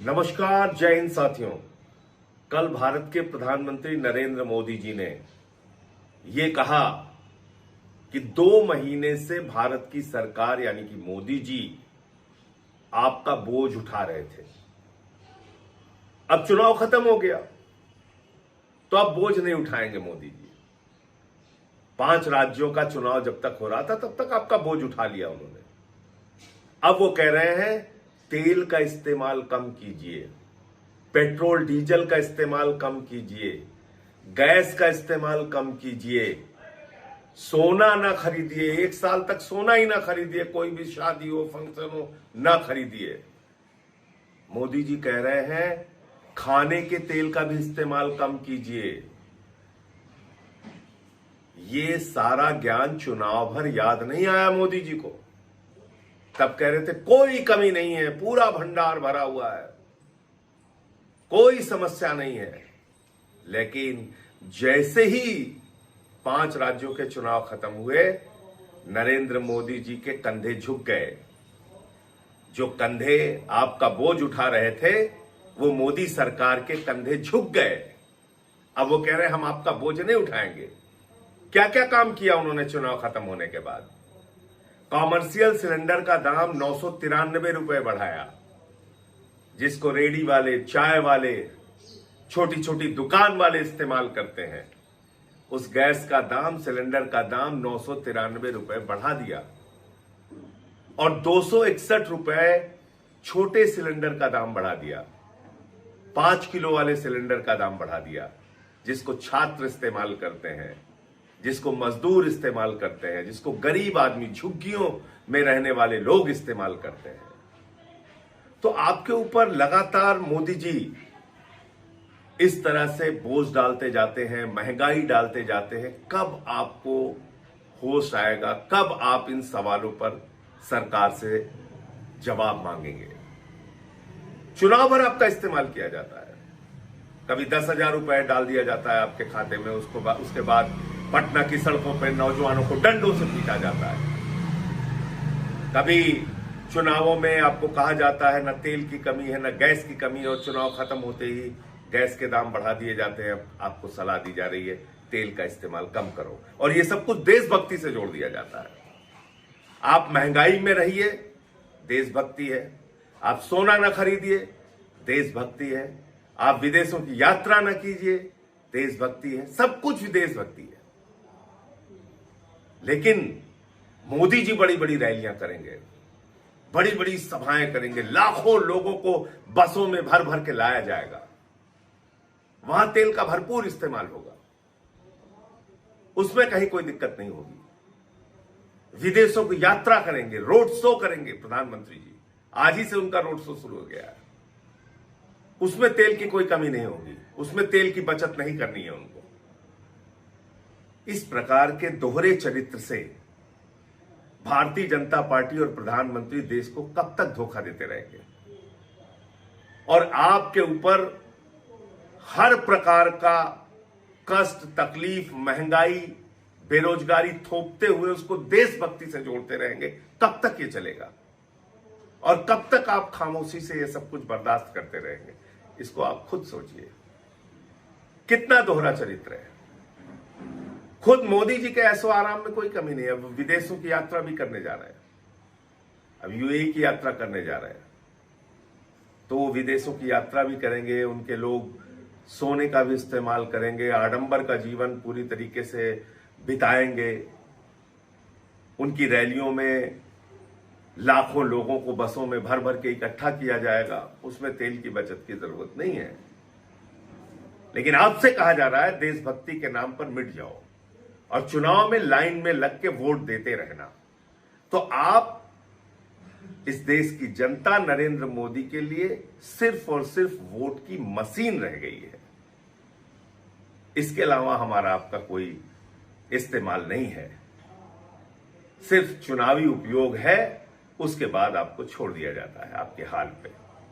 नमस्कार, जय हिंद साथियों। कल भारत के प्रधानमंत्री नरेंद्र मोदी जी ने ये कहा कि 2 महीने से भारत की सरकार यानी कि मोदी जी आपका बोझ उठा रहे थे। अब चुनाव खत्म हो गया तो अब बोझ नहीं उठाएंगे मोदी जी। 5 राज्यों का चुनाव जब तक हो रहा था तब तक आपका बोझ उठा लिया उन्होंने। अब वो कह रहे हैं तेल का इस्तेमाल कम कीजिए, पेट्रोल डीजल का इस्तेमाल कम कीजिए, गैस का इस्तेमाल कम कीजिए, सोना ना खरीदिए, 1 साल तक सोना ही ना खरीदिए, कोई भी शादी हो फंक्शन हो ना खरीदिए। मोदी जी कह रहे हैं खाने के तेल का भी इस्तेमाल कम कीजिए। ये सारा ज्ञान चुनाव भर याद नहीं आया मोदी जी को। तब कह रहे थे कोई कमी नहीं है, पूरा भंडार भरा हुआ है, कोई समस्या नहीं है। लेकिन जैसे ही 5 राज्यों के चुनाव खत्म हुए, नरेंद्र मोदी जी के कंधे झुक गए। जो कंधे आपका बोझ उठा रहे थे वो मोदी सरकार के कंधे झुक गए। अब वो कह रहे हैं हम आपका बोझ नहीं उठाएंगे। क्या क्या काम किया उन्होंने चुनाव खत्म होने के बाद? कॉमर्शियल सिलेंडर का दाम 993 रुपए बढ़ाया, जिसको रेडी वाले, चाय वाले, छोटी छोटी दुकान वाले इस्तेमाल करते हैं। उस गैस का दाम, सिलेंडर का दाम 993 रुपए बढ़ा दिया और 261 रुपए छोटे सिलेंडर का दाम बढ़ा दिया। 5 किलो वाले सिलेंडर का दाम बढ़ा दिया, जिसको छात्र इस्तेमाल करते हैं, जिसको मजदूर इस्तेमाल करते हैं, जिसको गरीब आदमी, झुग्गियों में रहने वाले लोग इस्तेमाल करते हैं। तो आपके ऊपर लगातार मोदी जी इस तरह से बोझ डालते जाते हैं, महंगाई डालते जाते हैं। कब आपको होश आएगा? कब आप इन सवालों पर सरकार से जवाब मांगेंगे? चुनाव भर आपका इस्तेमाल किया जाता है। कभी 10,000 रुपए डाल दिया जाता है आपके खाते में, उसके बाद पटना की सड़कों पर नौजवानों को डंडों से पीटा जाता है। कभी चुनावों में आपको कहा जाता है न तेल की कमी है, न गैस की कमी है, और चुनाव खत्म होते ही गैस के दाम बढ़ा दिए जाते हैं। आपको सलाह दी जा रही है तेल का इस्तेमाल कम करो, और ये सब कुछ देशभक्ति से जोड़ दिया जाता है। आप महंगाई में रहिए, देशभक्ति है। आप सोना न खरीदिए, देशभक्ति है। आप विदेशों की यात्रा न कीजिए, देशभक्ति है। सब कुछ देशभक्ति है। लेकिन मोदी जी बड़ी बड़ी रैलियां करेंगे, बड़ी बड़ी सभाएं करेंगे, लाखों लोगों को बसों में भर भर के लाया जाएगा। वहां तेल का भरपूर इस्तेमाल होगा, उसमें कहीं कोई दिक्कत नहीं होगी। विदेशों की यात्रा करेंगे, रोड शो करेंगे प्रधानमंत्री जी। आज ही से उनका रोड शो शुरू हो गया है। उसमें तेल की कोई कमी नहीं होगी, उसमें तेल की बचत नहीं करनी है उनको। इस प्रकार के दोहरे चरित्र से भारतीय जनता पार्टी और प्रधानमंत्री देश को कब तक धोखा देते रहेंगे? और आपके ऊपर हर प्रकार का कष्ट, तकलीफ, महंगाई, बेरोजगारी थोपते हुए उसको देशभक्ति से जोड़ते रहेंगे। कब तक ये चलेगा? और कब तक आप खामोशी से ये सब कुछ बर्दाश्त करते रहेंगे? इसको आप खुद सोचिए। कितना दोहरा चरित्र है। खुद मोदी जी के ऐशो आराम में कोई कमी नहीं है। अब विदेशों की यात्रा भी करने जा रहे हैं, अब यूएई की यात्रा करने जा रहे हैं, तो वो विदेशों की यात्रा भी करेंगे। उनके लोग सोने का भी इस्तेमाल करेंगे, आडंबर का जीवन पूरी तरीके से बिताएंगे। उनकी रैलियों में लाखों लोगों को बसों में भर भर के इकट्ठा किया जाएगा। उसमें तेल की बचत की जरूरत नहीं है। लेकिन आपसे कहा जा रहा है देशभक्ति के नाम पर मिट जाओ और चुनाव में लाइन में लग के वोट देते रहना। तो आप, इस देश की जनता नरेंद्र मोदी के लिए सिर्फ और सिर्फ वोट की मशीन रह गई है। इसके अलावा हमारा आपका कोई इस्तेमाल नहीं है। सिर्फ चुनावी उपयोग है, उसके बाद आपको छोड़ दिया जाता है आपके हाल पे।